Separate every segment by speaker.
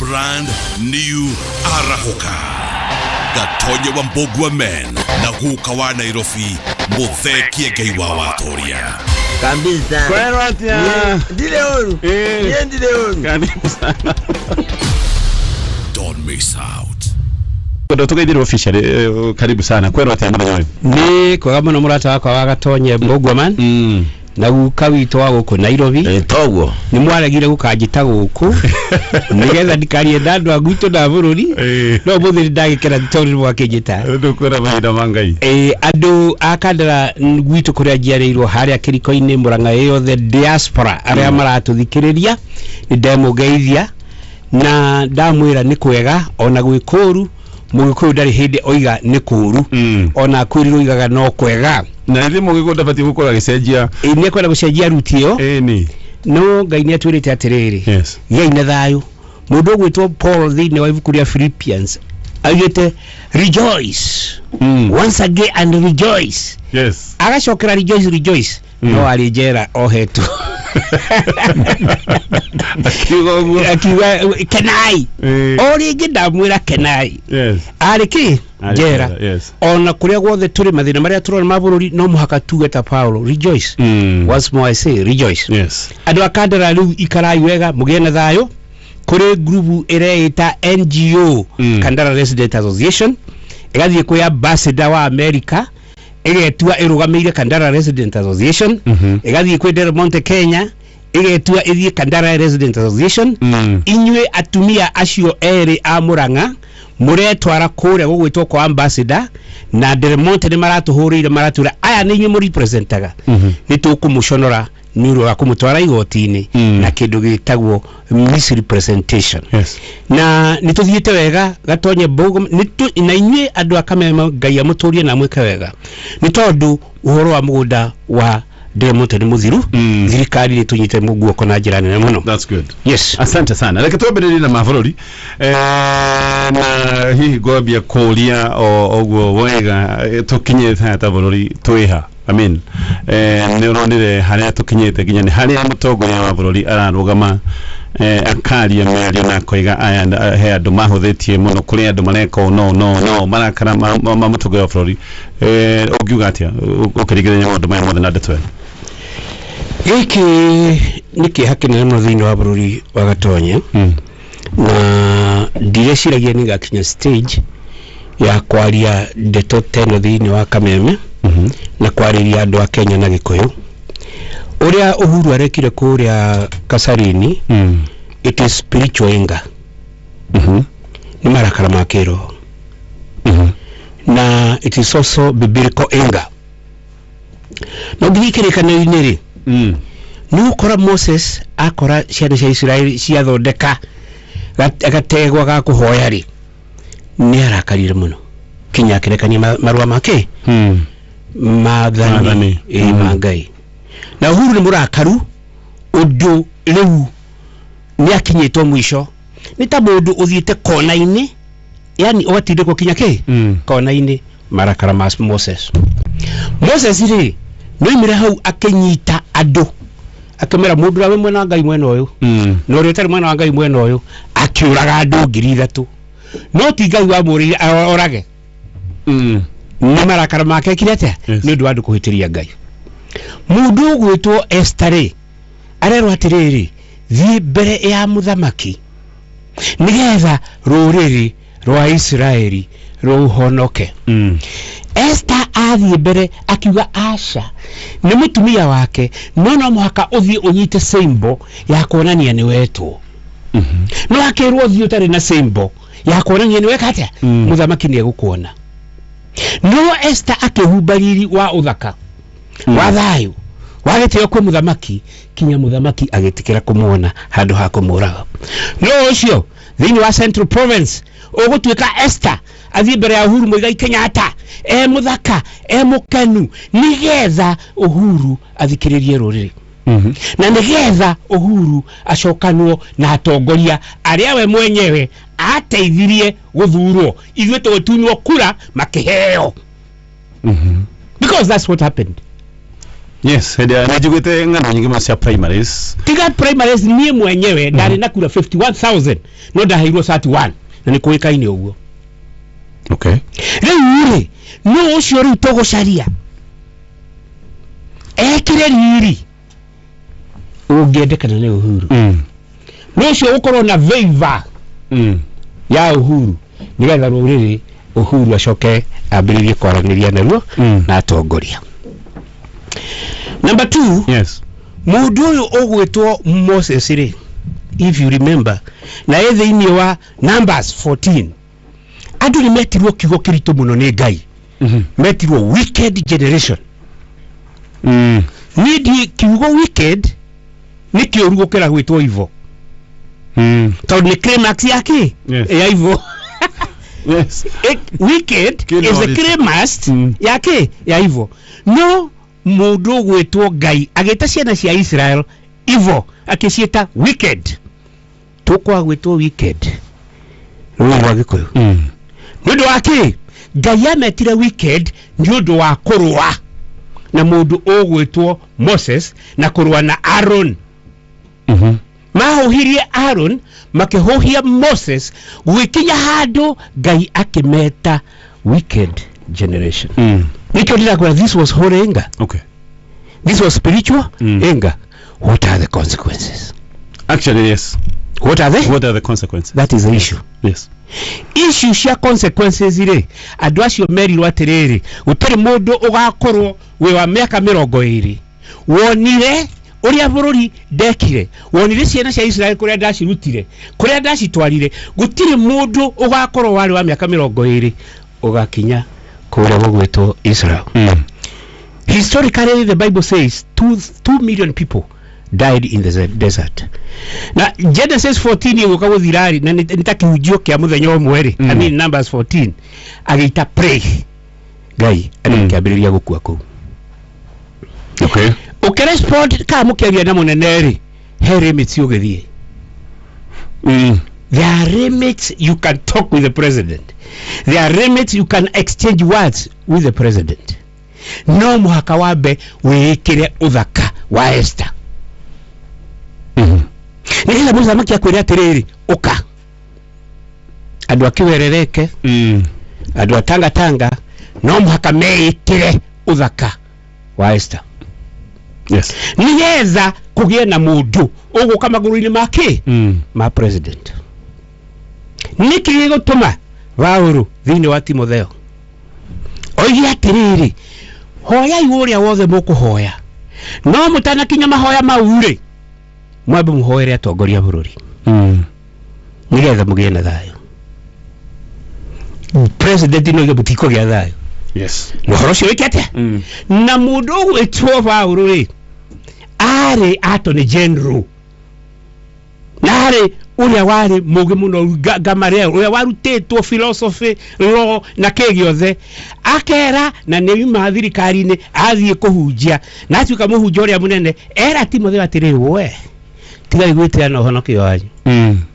Speaker 1: brand new Arahoka. Gatonye wa Mbogwa men na Guka wa Nairobi Mutheki Ngeiwa wa Toria.
Speaker 2: Kabisa.
Speaker 3: Kwema tia.
Speaker 2: Ndile uru. Ndile uru.
Speaker 3: Karibu sana.
Speaker 1: Don't miss out.
Speaker 3: Ndo tukaidira official karibu sana. Kwema tia mwana.
Speaker 4: Ni kwa kama nomurata wako wa Gatonye Mbogwa man. Na Guka wito wa guku Nairobi
Speaker 2: togo
Speaker 4: ni mwaragire gukagita guku nigetha ndikarie ndandu agwito na bururi no muthiri ndagikera tori mwakijita
Speaker 3: ndukora mahinda mangai
Speaker 4: andu akandara gwitu kuria jiareirwo haria kiriko-ini Murang'a yothe diaspora aria maratuthikiriria ni ndemugeithia na ndamwira ni kwega ona gwikuru mugikuyu ndari hindi oiga ni kuru ona kwiriro igaga no kwega
Speaker 3: na ndi mugikuyu bati gukora gicenjia
Speaker 4: ni kwenda gucenjia rutio
Speaker 3: ni
Speaker 4: no Ngai ni atwirite atiriri
Speaker 3: yes
Speaker 4: ye ina thayo mundu gwitwo Paul thini wa ibuku ria Philippians ayete rejoice once again and rejoice
Speaker 3: yes
Speaker 4: agacokera rejoice no ari jera ohetu akiwa kenai ori ngindamwira kenai
Speaker 3: yes
Speaker 4: ari ki jera
Speaker 3: yes
Speaker 4: ona kuria gwothe turi mathina maria turona mabururi no muhaka tuge ta Paulo rejoice once more I say rejoice
Speaker 3: yes
Speaker 4: andu akandara riu ikarai wega mugene thayo kuri group ireita NGO Kandara Resident Association igathie kuya ambassador wa America igetua irugameire Kandara Resident Association igathie kwi Del Monte Kenya igetua ithie Kandara Resident Association inywe atumia acio eri a Murang'a muretwara kuria gugwitwo kwa ambassador na Del Monte ni maratuhurire maratura aya ni inywe mu representaga ni tukumushonora nuro wa kumutwara igotini na kindu gitagwo misrepresentation
Speaker 3: yes
Speaker 4: na nituthiete wega Gatonye Mbogwa na inywe andu akamema Ngai amuturie na mweke wega ni tondu uhoro wa mugunda wa Del Monte ni muthiru thirikari ni tunyite muguoko na njira nene muno.
Speaker 3: That's good.
Speaker 4: Yes,
Speaker 3: asante sana. Reke twambiriri na mavorori na hihi gwambia kuria ogwo wega tukinyete hata vorori twiha amen ni uronire haria tukinyete ginya ni haria mutongoria wa vorori ararugama akaria merio na koiga aya he andu mahuthitie muno kuri andu mareka no marakara mamutongoria wa vorori ugiuga atia ukirigiranya maundu maya mothe na ndetwe
Speaker 4: giki niki hakinene no thini wa bururi wa Gatonye na ndireciragia ni gakinya stage ya kwaria ndeto teno thini wa Kameme na kwariria andu a Kenya na Gikuyu uria Uhuru arekire kuria Kasarini it is spiritual anger ni marakara makiro na it is also biblical anger no ngikirikana ri nukora Moses akora ciana cia Israeli ciathondeka gategwa ga kuhoya ri ni arakarire muno kinya kirekania marua make mathani mangai na Uhuru ni murakaru undu riu ni akinyitwo mwisho ni ta mundu uthiite kona-ini yani watinde ko kinya ki kona-ini marakara mas Moses ri no imira hau akinyita andu akamera mundu rawe mwena Ngai mwena uyu no retari mwena wa Ngai mwena uyu akiuraga andu 3,000 no ti Ngai wa muri orage ni marakara make kirete ni ndu andu kuhitiria Ngai mundu gwitwo Esther arero atiriri thi mbere ya muthamaki nigetha ruriri rwa Israeli ruhonoke Esther athie mbere akiuga asha ni mutumia wake no muhaka uthie unyite symbol ya kuonania ni wetwo no akirwo thio tari na symbol ya kuonania ni wekate muthamaki ni egukuona no Esther akihumbariri wa uthaka wa thayo wagitio kwa muthamaki kinya muthamaki agitikira kumuona handu ha kumuraga no ucio thini wa Central Province ugutwika Esther athie mbere ya Uhuru Muigai Kenyatta muthaka mukenu nigetha Uhuru athikiririe ruriri na nigetha Uhuru acokanwo na atongoria aria we mwenyewe ateithirie guthurwo ithuĩ tũtunywo kura makiheo because that's what happened
Speaker 3: Yes, najigwete ngano nyingi cia primaries.
Speaker 4: Tiga primaries nie mwenyewe ndari na kura 51,000 no ndahirwo 31 na ni kuikaine uguo.
Speaker 3: Okay.
Speaker 4: Riu no ucio ri togocaria. Ekire riri. Ungiendekana ni Uhuru. No ucio ukorwo na favor. Ya Uhuru. Nigetha ruriri Uhuru acoke ambiririe kwaraniria naruo na atongoria. Number 2.
Speaker 3: Yes.
Speaker 4: Mundu uyu ogwetwo Moses ri, if you remember, na ethe-ini wa Numbers 14. Andu ni metirwo kigo kirito muno ni Ngai. Metirwo wicked generation. Nidi kigo wicked ni kioru gukira gwitwo evil. Tondu ni climax yake ya evil.
Speaker 3: Yes.
Speaker 4: Wicked is the climax yake ya evil. No mundu gwetwo Ngai ageta ciana cia Israel evil akicieta wicked. Tukwa gwetwo wicked. Ruwa gikuyu. Nundu wake Ngai ametire wicked nundu wa kurwa na mundu ogwetwo Moses na kurwa na Aaron. Mahohirie Aaron makihohia Moses gwikinya handu Ngai akimeta wicked generation. Nikyo ndira this was holy anger.
Speaker 3: Okay.
Speaker 4: This was spiritual anger. What are the consequences?
Speaker 3: Actually, yes.
Speaker 4: What are they?
Speaker 3: What are the consequences?
Speaker 4: That is the issue.
Speaker 3: Yes.
Speaker 4: Issue cia consequences ire andu acio merirwo atiriri gutari mundu ugakorwo we wa miaka 20 wonire uria bururi dekire wonire ciana cia Israel kuria ndacirutire kuria ndacitwarire gutire mundu ugakorwo wari wa miaka 20 ugakinya kuria gugwetwo Israel. Historically the Bible says 2 million people died in the desert. Na Genesis 14 yuka guthirari na nitakihujio kia muthenya omweri. I mean Numbers 14 agita pray Ngai akiambiriria gukua ku.
Speaker 3: Okay.
Speaker 4: Respond ka mukiaria na muneneri he limits yugithie. There are limits you can talk with the president. There are limits you can exchange words with the president. No muhaka wabe wikire uthaka wa Esther. Nila muzamaki akwira atiriri uka andu akiwerereke andu atanga no muhaka meikire uthaka wa Esther.
Speaker 3: Yes.
Speaker 4: Niyeza kugie na mundu uguka maguru-ini make ma president. Niki gutuma Paulo thini wa Timotheo oigi atiriri hoya iuria wothe mukuhoya no mutana kinya mahoya maure mwabe muhoere atongoria bururi nigetha mugie na thayo. President no ge butiko gia thayo.
Speaker 3: Yes.
Speaker 4: No horocio wikete na mundu gwetwo Paulo ri ari attorney general nare uria wari mugi muno Gamaliel uria warutetwo philosophy law na kegiothe akera na neuma thirikari-ini athie kuhunjia na atuka muhunjia uria munene era Timotheo atiri we tiga igwite no honoki wanyu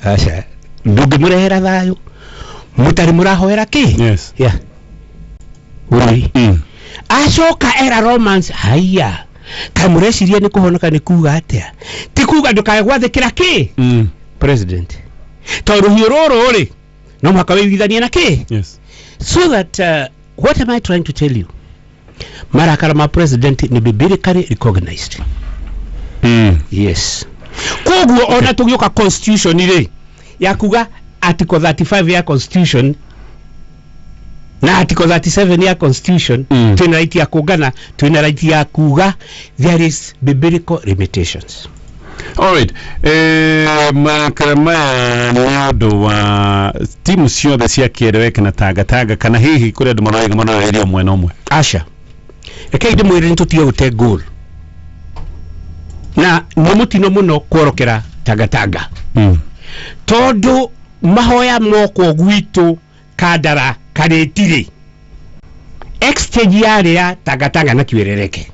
Speaker 4: acha ndungi murehera thayo mutari murahoera ki.
Speaker 3: Yes.
Speaker 4: Yeah. Uri acoka era Romans haya kamureciria ni kuhonoka ni kuga atia ti kuga ndukae gwathikira ki president tondu hiororo ri no mwaka withania na ki.
Speaker 3: Yes.
Speaker 4: So that what am I trying to tell you, marakara ma president ni biblically recognized. Yes. Koguo ona tugioka constitution ri ya kuga article 35 ya constitution na article 37 ya constitution tuna right ya kugana tuna right ya kuga there is biblical limitations.
Speaker 3: All right. Makarama nyodo wa timu ciothe cia kiereweke na taga kana hihi kuria ndu maroiga manoeria omwe na omwe.
Speaker 4: Asha reke inde mwire ntutige gute goal na mumutino muno kworokera taga tondu mahoya moko gwitu kadara karetire exchange ya taga na kiwerereke.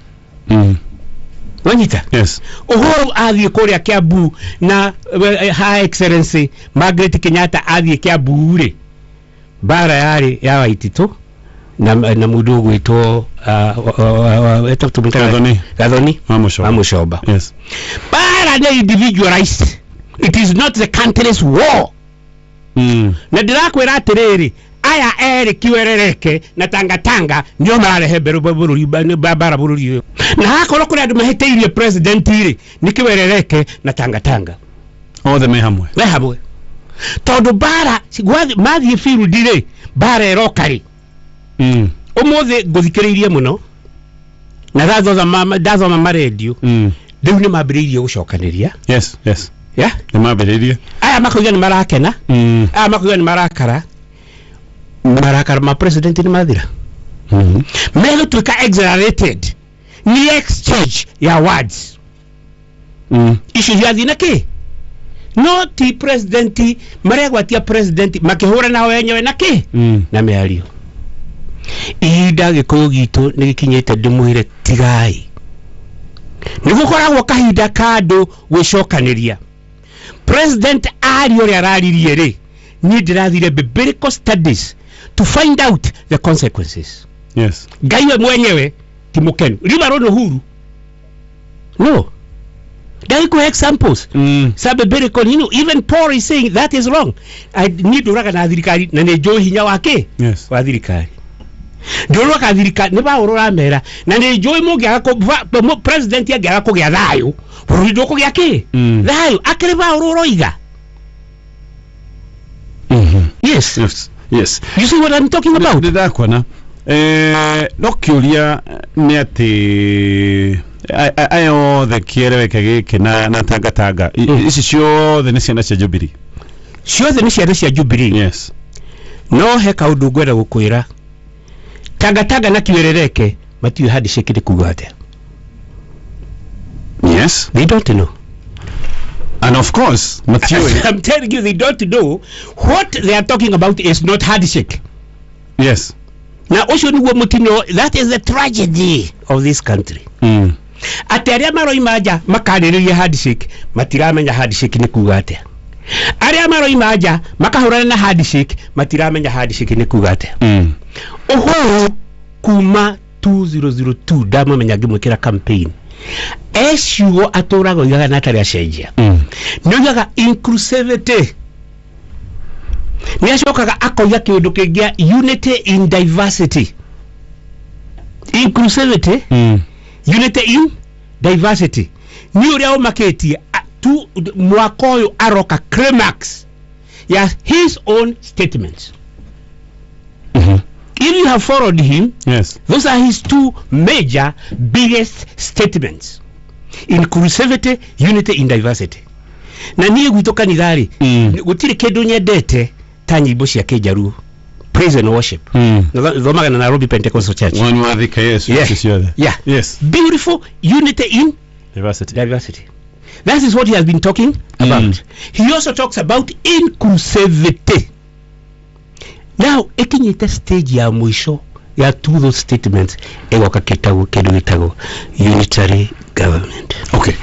Speaker 4: Wanyita?
Speaker 3: Yes.
Speaker 4: Uhuru athie kuria Kiambu na Her Excellency Margaret Kenyatta athie Kiambu ri bara yari ya Waititu na mudu gwitwo eta tumika Gathoni Wamushoba.
Speaker 3: Yes.
Speaker 4: Bara na individualized. It is not the country's war. Na ndirakwira atiriri aya eri kiwerereke na Tanga ndio mararehe bururi bara bururi na hakoro kuri andu mahiteirie president iri ni kiwerereke na Tanga
Speaker 3: othe me hamwe
Speaker 4: tondu bara mathie field ri bara erokari umuthe nguthikiriirie muno na dathoma ma radio riu ni mambiriirie gucokaniria.
Speaker 3: Yes
Speaker 4: yeah
Speaker 3: ni mambiriirie
Speaker 4: aya makuga ni marakena aya makuga ni marakara ma president ni mathira mego tuka exaggerated ni exchange ya words issue ya thina ki no ti president maria gwatia president makihura na wenyewe na ki na miario ida gikuyu gitu ni gikinyete ndimwire tigai nigukoragwo kahinda kando gwicokaniria president ari uri araririe ri ni ndirathire biblical studies to find out the consequences.
Speaker 3: Yes.
Speaker 4: Gaiwe mwenyewe timukenu libaro no huru no daiko examples sabe biblical even Paul is saying that is wrong. I need to na thirikari na ne jo hinya wake wa thirikari ndoro ka thirikari ne ba urora mera na ne jo mugia ko president ya gya ko gya thayo buru ndoko gya ki thayo akere ba uroro iga. Yes.
Speaker 3: Yes.
Speaker 4: You see what I'm talking about?
Speaker 3: Ndakwana nokiuria ni ati ayo the kiereweka giki na Tanga ici ciothe ni ciana cia Jubilee.
Speaker 4: Ciothe ni ciana cia Jubilee.
Speaker 3: Yes.
Speaker 4: No he kaundu ngwenda gukwira Tanga na kiwerereke matiwe hadi shekide kugate.
Speaker 3: Yes.
Speaker 4: They don't know.
Speaker 3: And of course, Matthew,
Speaker 4: I'm telling you, they don't know what they are talking about is not handshake.
Speaker 3: Yes.
Speaker 4: Now, also, that is the tragedy of this country. Ateria maroi maja makariria handshake, matiramenya handshake ni kugate. Aria maroi maja makahurana na handshake, matiramenya handshake ni kugate. Uhuru kuma 2002 dama menyagi mwekera campaign. Eshuo atorago yaga natari ashenjia. Nyoyaga inclusivity. Niashokaga akoya kiundu kingia unity in diversity. Inclusivity, unity in diversity. Ni uria umaketie tu mwaka uyu aroka climax ya his own statements. If you have followed him,
Speaker 3: yes,
Speaker 4: those are his two major biggest statements: inclusivity, unity in diversity. Na niye gwitoka ni gari gutire kindu nyendete ta nyimbo cia Kijaruo, praise and worship. Thomaga na Nairobi Pentecostal Church.
Speaker 3: One wa thika Yesu
Speaker 4: yeah.
Speaker 3: Yes.
Speaker 4: Beautiful unity in diversity. That is what he has been talking about. He also talks about inclusivity. Now, ekinyite stage ya mwisho ya two those statements egoka kitabu gitago unitary government.
Speaker 3: Okay.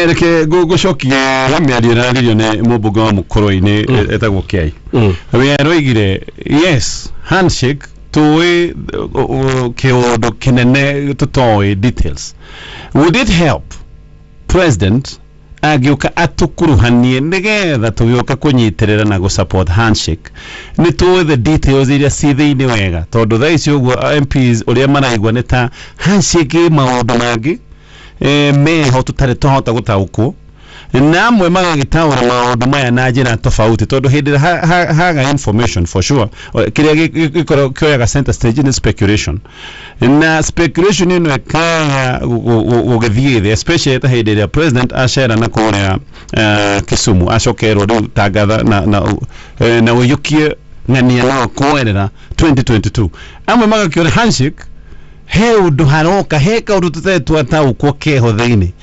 Speaker 3: Reke gucokia miario na ririo ne mubuga wa mukoro-ini etagwo Kiai. We aroigire yes, handshake toy kiundu kinene tutoy details. Would it help president agioka atukuruhanie nigetha tugioka kunyitirira na go support handshake ni to the details iria cithiini wega tondu thaici uguo MPs uria maraigwa ni ta handshake maundu mangi meho tutari tohota gutaukwo na amwe magagitaura maundu maya na njira tofauti tondu hindi haga information for sure kiria gikoro kioyaga center stage in speculation na speculation ino ekaya gugithie especially ta hindi ya president ashera na kuria Kisumu ashokero riu Tangatha na uyukie ngania na kuerera 2022 amwe magakiora handshake he undu haroka he kaundu tutetu ataukwo keho thiini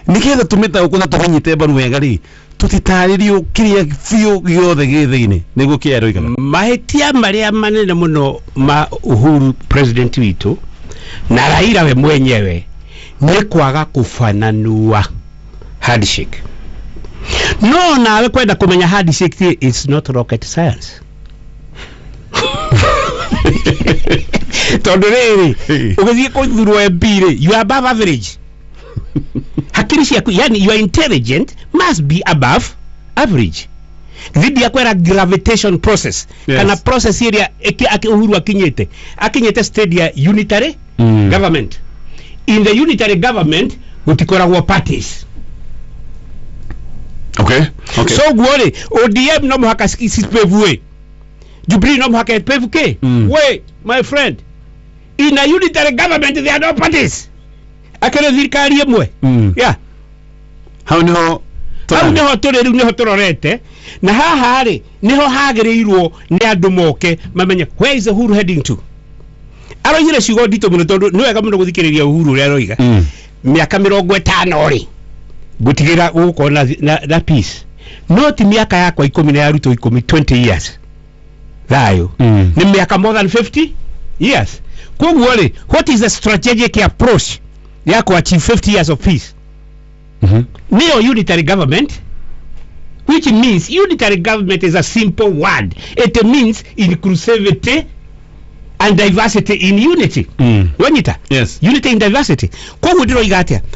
Speaker 3: niketha tumita ukuna tunyite baru wega ri tutitaririo kiria fiu giothe githiini niguo kiero igana
Speaker 4: mahitia maria manene muno ma Uhuru president witu na Raila we mwenyewe ni kwaga kufananua handshake. No, nawe kwenda kumenya handshake it's not rocket science. tondu riri ugithie kuthurwo MP ri you are above average hakiri ciaku yani you are intelligent must be above average thidi ya kwera gravitation process kana process area Uhuru akinyete state ya unitary government. In the unitary government gutikoragwo parties.
Speaker 3: Okay.
Speaker 4: So guore ODM no muhaka sipevue Jubilee no muhaka pevuke we my friend in a unitary government there are no parties akere thirikari imwe yeah
Speaker 3: how niho
Speaker 4: turorete na haha ri niho hagirirwo ni andu moke mamenye where is Uhuru heading to. Aroigire ciugo ndito muno tondu ni wega muno guthikiriria Uhuru ria aroiga miaka 50 ri gutigira uko na peace not miaka yakwa 10 na yaruto 20 years thayo ni miaka more than 50 years. Kwa ri what is the strategic approach ya ku achieve 50 years of peace? Neo unitary government, which means unitary government is a simple word. It means inclusivity and diversity in unity. Wanyita?
Speaker 3: Yes.
Speaker 4: Unity in diversity. Kwa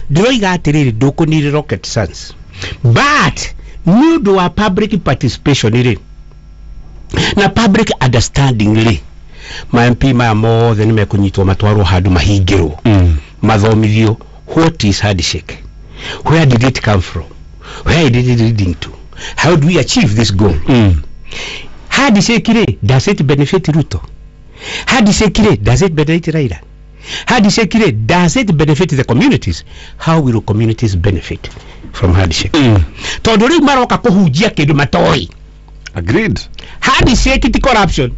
Speaker 4: ndiroiga atiriri ndukunire rocket science. But nudo wa public participation iri na public understanding iri MP ma more than mekunyitwa matwaro hadu mahingiro mathomithio what is handshake, where did it come from, where did it leading to, how do we achieve this goal? Handshake does it benefit Ruto? Handshake does it benefit Raila? Handshake does it benefit the communities? How will communities benefit from handshake? Tondu riu maroka kuhunjia kindu matoi.
Speaker 3: Agreed.
Speaker 4: Handshake ti corruption.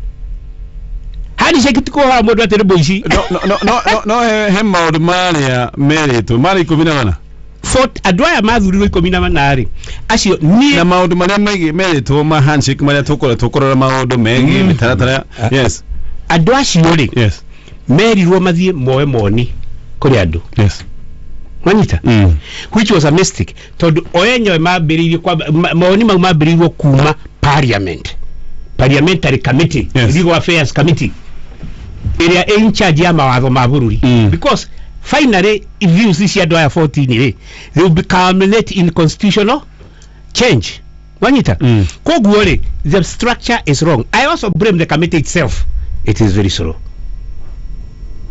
Speaker 4: Handshake ti kuhora mundu atiri boici.
Speaker 3: No he maundu maria merito mari 14
Speaker 4: fort adwaya mathurirwo 14 ri acio ni
Speaker 3: na maundu maria maigi merito ma handshake maria tukorora maundu megi mitaratara. Yes.
Speaker 4: Andu acio ri
Speaker 3: yes
Speaker 4: merirwo mathie moe moni kuri andu.
Speaker 3: Yes.
Speaker 4: Manita which was a mistake tondu oyenyo mambiririo kwa moni mau mambiririo kuma parliamentary committee, legal affairs committee area in charge ya mawatho ma bururi because finally if you see andu aya 14 they will become late in constitutional change. Manita koguo ri the structure is wrong. I also blame the committee itself. It is very slow.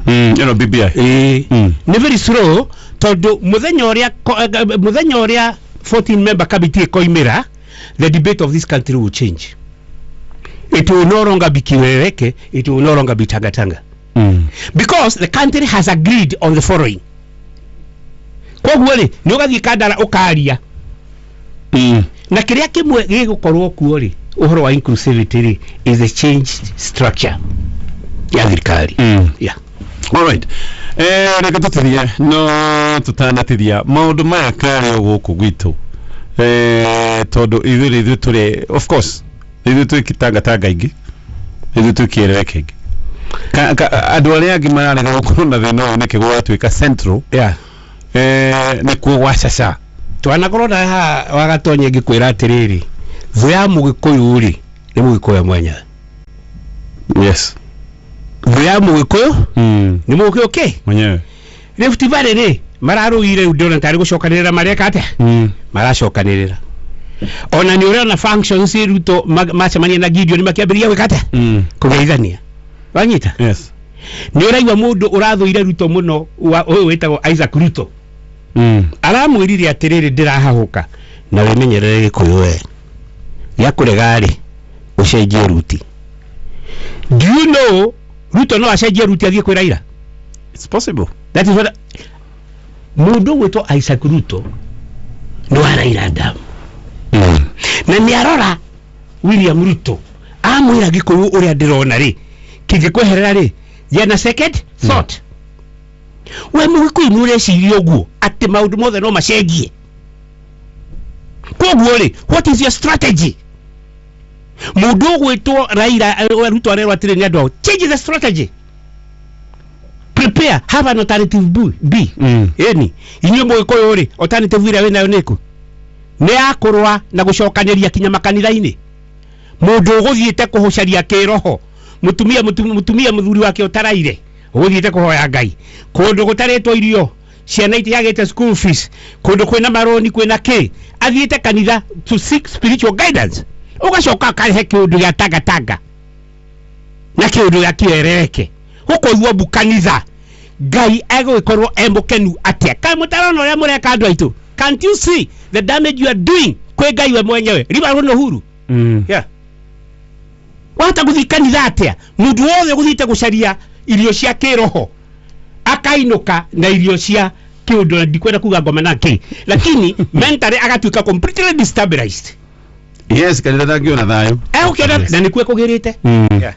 Speaker 3: You know BBI
Speaker 4: ni very slow tondu muthenya uria 14 member committee koimira the debate of this country will change. It will no longer be kiwereke, it will no longer be tangatanga because the country has agreed on the following. Kwa huole ni ugathie kandara ukaria na kiria kimwe gigukorwo kuo ri uhoro wa inclusivity is a changed structure ya thirikari. Yeah.
Speaker 3: All right. Reka tutirie no tutanatiria maundu maya kare guku gwitu tondu ithuĩ turi of course ithuĩ twikitanga ingi ithuĩ twikiereke ingi andu aria angi mararega gukorwo na thina uyu niki gwatuika central.
Speaker 4: Yeah.
Speaker 3: Ni kuo gwacaca
Speaker 4: twanakorwo na ha wagatonye ngikwira atiriri thu ya mugikuyu ri ni mugikuyu mwenya.
Speaker 3: Yes.
Speaker 4: Thu ya mugikuyu ni mugikuyu okay
Speaker 3: mwenyewe
Speaker 4: Rift Valley ri mararuire ndona tari gucokanirira mareka ate maracokanirira ona ni uria na functions Ruto macemania na Gideon ni makiambiria wikate kugeithania. Wanyita?
Speaker 3: Yes.
Speaker 4: Ni uraigwa mundu urathuire Ruto muno uyu wetagwo Isaac Ruto aramwirire atiriri ndirahahuka na wimenyerere gikuyu we ya kurega ri ucenjie ruti. Do you know Ruto no acenjie ruti athie kwira ira?
Speaker 3: It's possible.
Speaker 4: That is what mundu wetwo Isaac Ruto no araira damu na ni arora William Ruto amwira gikuyu uria ndirona ri kingikweherera ri yana second thought. We mugikuyu nure cirio guo ati maundu mothe no macenjie. Koguo ri what is your strategy? Mundu gwitwo Raila Ruto arerwa atire ni andu change the strategy. Prepare, have an alternative B. Eni inyo mugikuyu ri alternative ira wina yo niku ni akurwa na gucokaniria kinya makanitha-ini. Mundu uguthiite kuhucaria kiroho mutumia muthuri wake utaraire Uguthiite kuhoya Ngai kundu gutaretwo irio ciana itiagite school fees kundu kwina maroni kwina ki athiite kanitha to seek spiritual guidance ugacoka karehe kiundu gya tagatanga na kiundu gya kiereke ukoigua bukanitha Ngai egwikorwo emukenu atia kai mutarona uria mureka andu aitu. Can't you see the damage you are doing kwe Ngai we mwenyewe riba runo huru yeah wata guthikanitha atia mundu wothe guthite gucaria irio cia kiroho akainuka na irio cia kiundu ndikwenda kuga ngoma nake lakini mentally agatuika completely destabilized.
Speaker 3: Yes, kanitha ndangiona thayo
Speaker 4: ukiona na nikwe kugirite yeah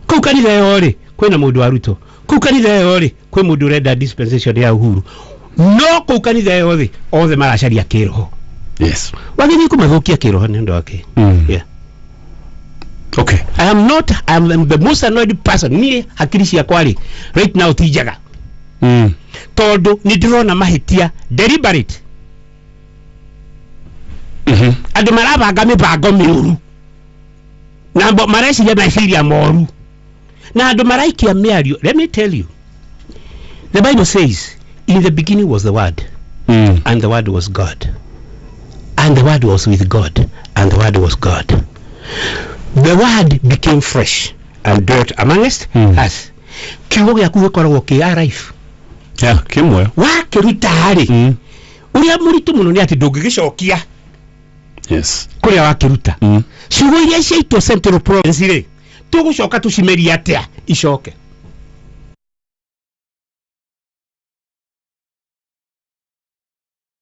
Speaker 4: ku kanitha yori kwina mundu waruto ku kanitha yori kwi mundu renda dispensation ya uhuru no ku kanitha yori othe maracaria kiroho.
Speaker 3: Yes,
Speaker 4: wageni kumathukia kiroho ni ndo wake yeah.
Speaker 3: Okay,
Speaker 4: I am the most annoyed person ni hakiri cia kwari right now tijaga tondu ni ndirona mahitia deliberate andu marabanga mibango miuru na mbo mareciria meciria moru na andu maraikia miario. Let me tell you, the Bible says in the beginning was the word and the word was God and the word was with God and the word was God. The word became fresh and dwelt amongst us. Kiugo gyaku gikoragwo ki alive
Speaker 3: yeah, kimwe
Speaker 4: wakiruta hari uria muritu muno ni ati ndungigicokia.
Speaker 3: Yes,
Speaker 4: kuria wakiruta ciugo iria ciaitwo Central Province ri tugucoka tucimeria atia icoke